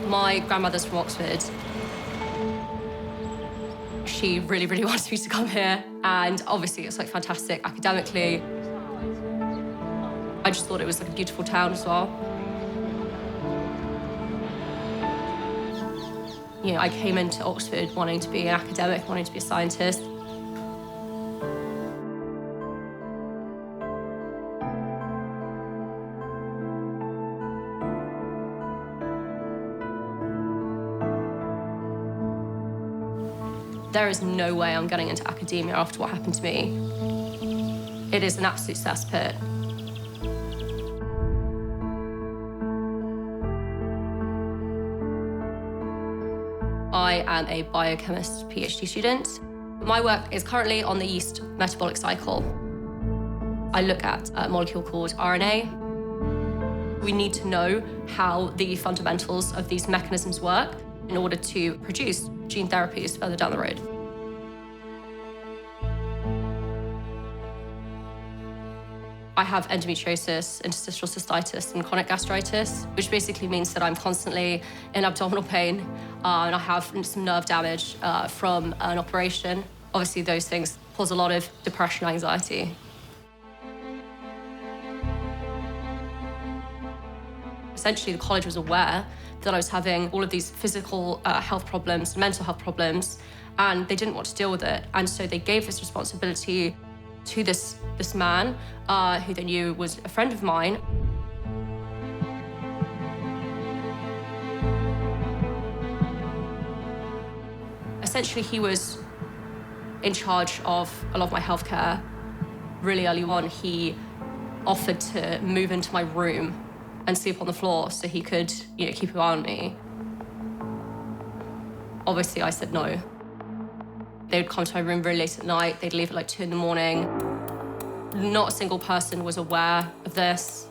My grandmother's from Oxford. She really, really wanted me to come here. And obviously it's like fantastic academically. I just thought it was like a beautiful town as well. You know, I came into Oxford wanting to be an academic, wanting to be a scientist. There is no way I'm getting into academia after what happened to me. It is an absolute cesspit. I am a biochemist PhD student. My work is currently on the yeast metabolic cycle. I look at a molecule called RNA. We need to know how the fundamentals of these mechanisms work in order to produce gene therapies further down the road. I have endometriosis, interstitial cystitis, and chronic gastritis, which basically means that I'm constantly in abdominal pain, and I have some nerve damage from an operation. Obviously, those things cause a lot of depression and anxiety. Essentially, the college was aware that I was having all of these physical health problems, mental health problems, and they didn't want to deal with it. And so they gave this responsibility to this man who they knew was a friend of mine. Essentially, he was in charge of a lot of my healthcare. Really early on, he offered to move into my room and sleep on the floor so he could, keep an eye on me. Obviously, I said no. They would come to my room really late at night. They'd leave at like 2 in the morning. Not a single person was aware of this.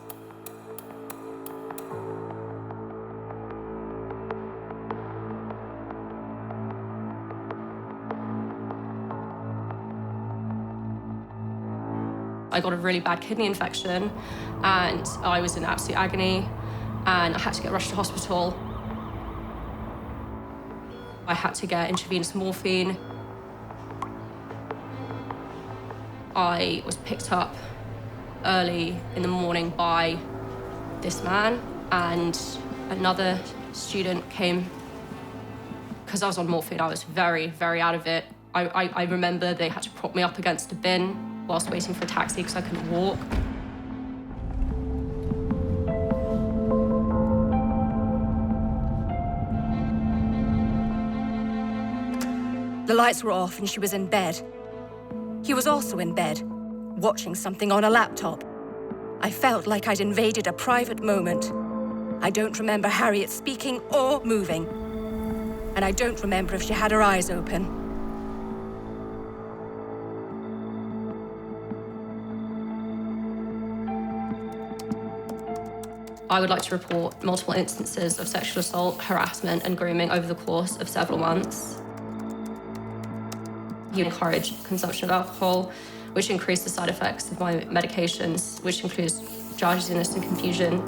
I got a really bad kidney infection and I was in absolute agony and I had to get rushed to hospital. I had to get intravenous morphine. I was picked up early in the morning by this man, and another student came. Because I was on morphine, I was very, very out of it. I remember they had to prop me up against a bin whilst waiting for a taxi because I couldn't walk. The lights were off and she was in bed. He was also in bed, watching something on a laptop. I felt like I'd invaded a private moment. I don't remember Harriet speaking or moving. And I don't remember if she had her eyes open. I would like to report multiple instances of sexual assault, harassment, and grooming over the course of several months. He encouraged consumption of alcohol, which increased the side effects of my medications, which includes drowsiness and confusion.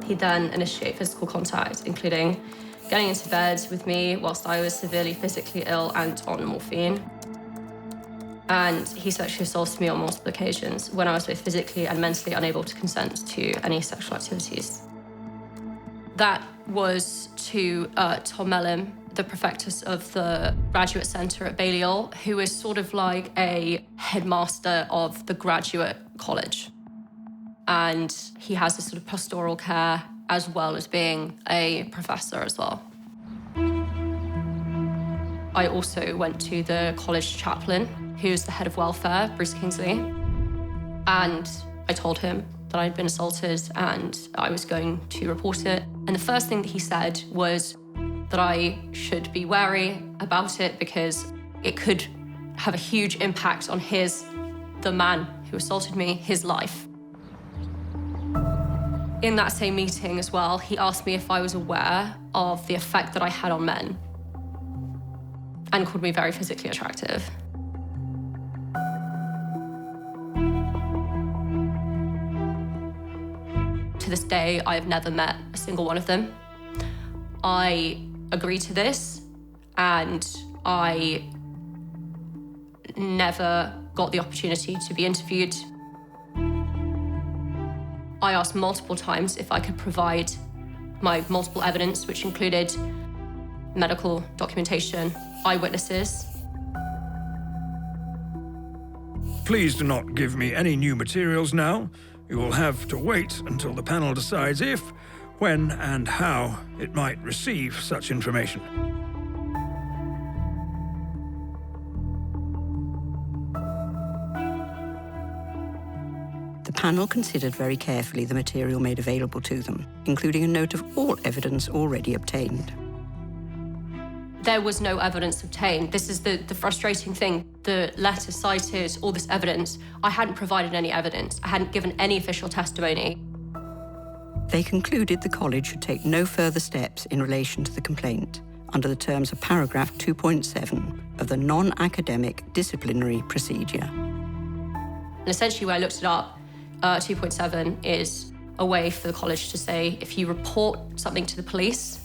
He then initiated physical contact, including getting into bed with me whilst I was severely physically ill and on morphine. And he sexually assaulted me on multiple occasions when I was both physically and mentally unable to consent to any sexual activities. That was to Tom Mellon, the prefectus of the graduate centre at Balliol, who is sort of like a headmaster of the graduate college. And he has this sort of pastoral care as well as being a professor as well. I also went to the college chaplain, who's the head of welfare, Bruce Kingsley, and I told him that I'd been assaulted and I was going to report it. And the first thing that he said was that I should be wary about it because it could have a huge impact on the man who assaulted me, his life. In that same meeting as well, he asked me if I was aware of the effect that I had on men and called me very physically attractive. To this day, I have never met a single one of them. I agreed to this, and I never got the opportunity to be interviewed. I asked multiple times if I could provide my multiple evidence, which included medical documentation, eyewitnesses. Please do not give me any new materials now. You will have to wait until the panel decides if, when, and how it might receive such information. The panel considered very carefully the material made available to them, including a note of all evidence already obtained. There was no evidence obtained. This is the frustrating thing. The letter cited all this evidence. I hadn't provided any evidence. I hadn't given any official testimony. They concluded the college should take no further steps in relation to the complaint under the terms of paragraph 2.7 of the non-academic disciplinary procedure. And essentially, when I looked it up, 2.7 is a way for the college to say, if you report something to the police,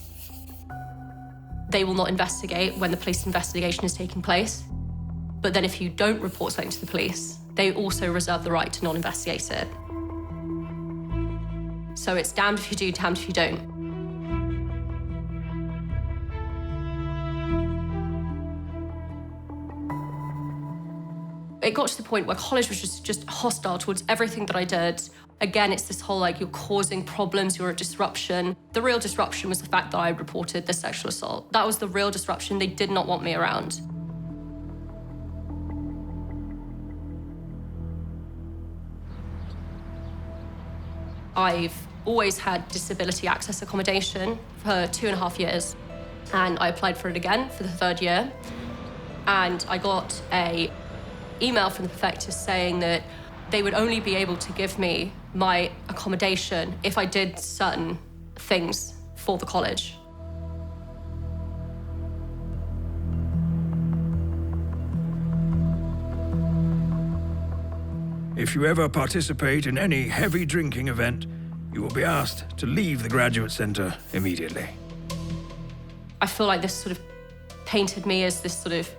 they will not investigate when the police investigation is taking place. But then if you don't report something to the police, they also reserve the right to not investigate it. So it's damned if you do, damned if you don't. It got to the point where college was just hostile towards everything that I did. Again, it's this whole, like, you're causing problems, you're a disruption. The real disruption was the fact that I reported the sexual assault. That was the real disruption. They did not want me around. I've always had disability access accommodation for 2.5 years, and I applied for it again for the 3rd year. And I got an email from the prefectus saying that they would only be able to give me my accommodation if I did certain things for the college. If you ever participate in any heavy drinking event, you will be asked to leave the graduate centre immediately. I feel like this sort of painted me as this sort of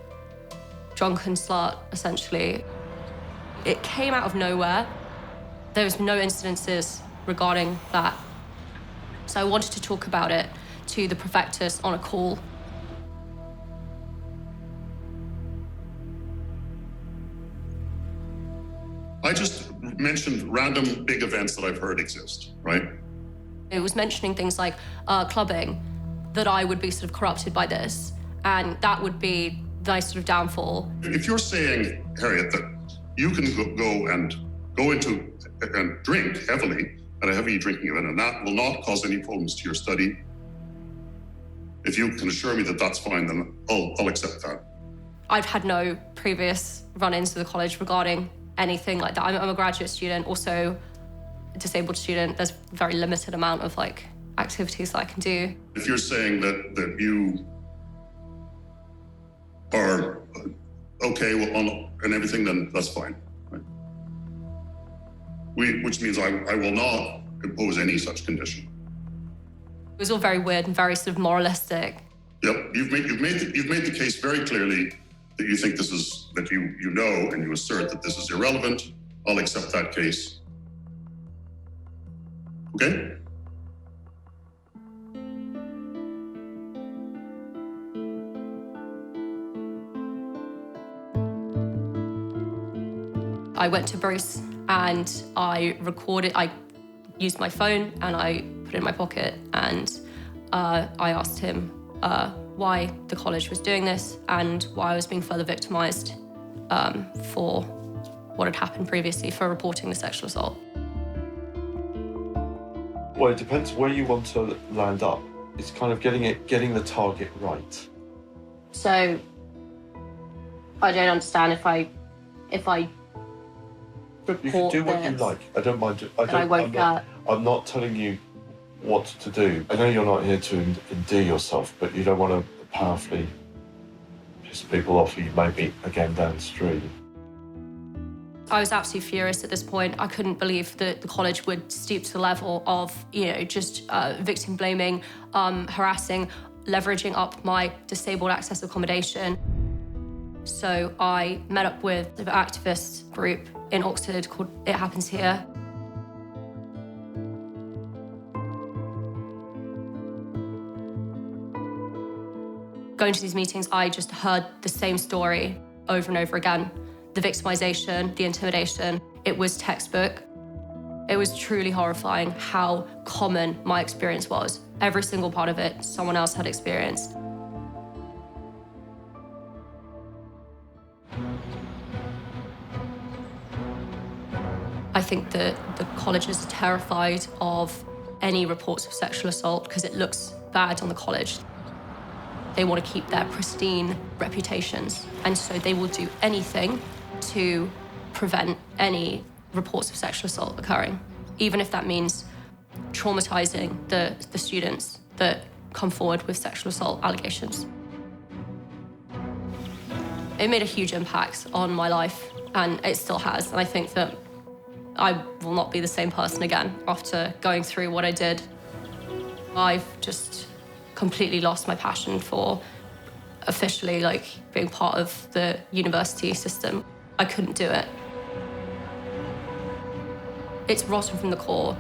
drunken slut, essentially. It came out of nowhere. There was no incidences regarding that. So I wanted to talk about it to the prefectus on a call. I just mentioned random big events that I've heard exist, right? It was mentioning things like clubbing, that I would be sort of corrupted by this, and that would be the sort of downfall. If you're saying, Harriet, that you can go into and drink heavily at a heavy drinking event, and that will not cause any problems to your study, if you can assure me that that's fine, then I'll accept that. I've had no previous run-ins with the college regarding anything like that. I'm a graduate student, also a disabled student. There's a very limited amount of activities that I can do. If you're saying that you are okay and everything, then that's fine. Right? Which means I will not impose any such condition. It was all very weird and very sort of moralistic. Yep, you've made the case very clearly that you think this is, that you know and you assert that this is irrelevant. I'll accept that case. Okay? I went to Bruce and I used my phone and I put it in my pocket, and I asked him why the college was doing this and why I was being further victimized for what had happened previously for reporting the sexual assault. Well, it depends where you want to land up. It's kind of getting the target right. So I don't understand if I report You can do what you this, like. I don't mind. I'm not telling you what to do. I know you're not here to endear yourself, but you don't want to powerfully piss people off who you may meet again down the street. I was absolutely furious at this point. I couldn't believe that the college would stoop to the level of, just victim blaming, harassing, leveraging up my disabled access accommodation. So I met up with the activist group in Oxford called It Happens Here. Going to these meetings, I just heard the same story over and over again. The victimization, the intimidation, it was textbook. It was truly horrifying how common my experience was. Every single part of it, someone else had experienced. I think that the college is terrified of any reports of sexual assault because it looks bad on the college. They want to keep their pristine reputations, and so they will do anything to prevent any reports of sexual assault occurring, even if that means traumatizing the students that come forward with sexual assault allegations. It made a huge impact on my life, and it still has, and I think that I will not be the same person again after going through what I did. I've just completely lost my passion for officially being part of the university system. I couldn't do it. It's rotten from the core.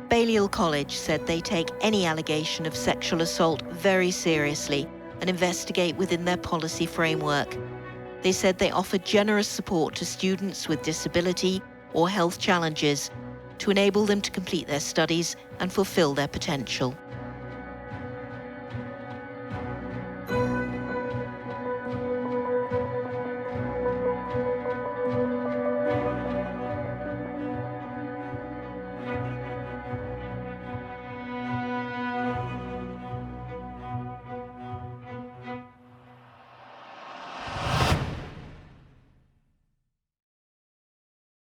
Balliol College said they take any allegation of sexual assault very seriously and investigate within their policy framework. They said they offer generous support to students with disability or health challenges to enable them to complete their studies and fulfill their potential.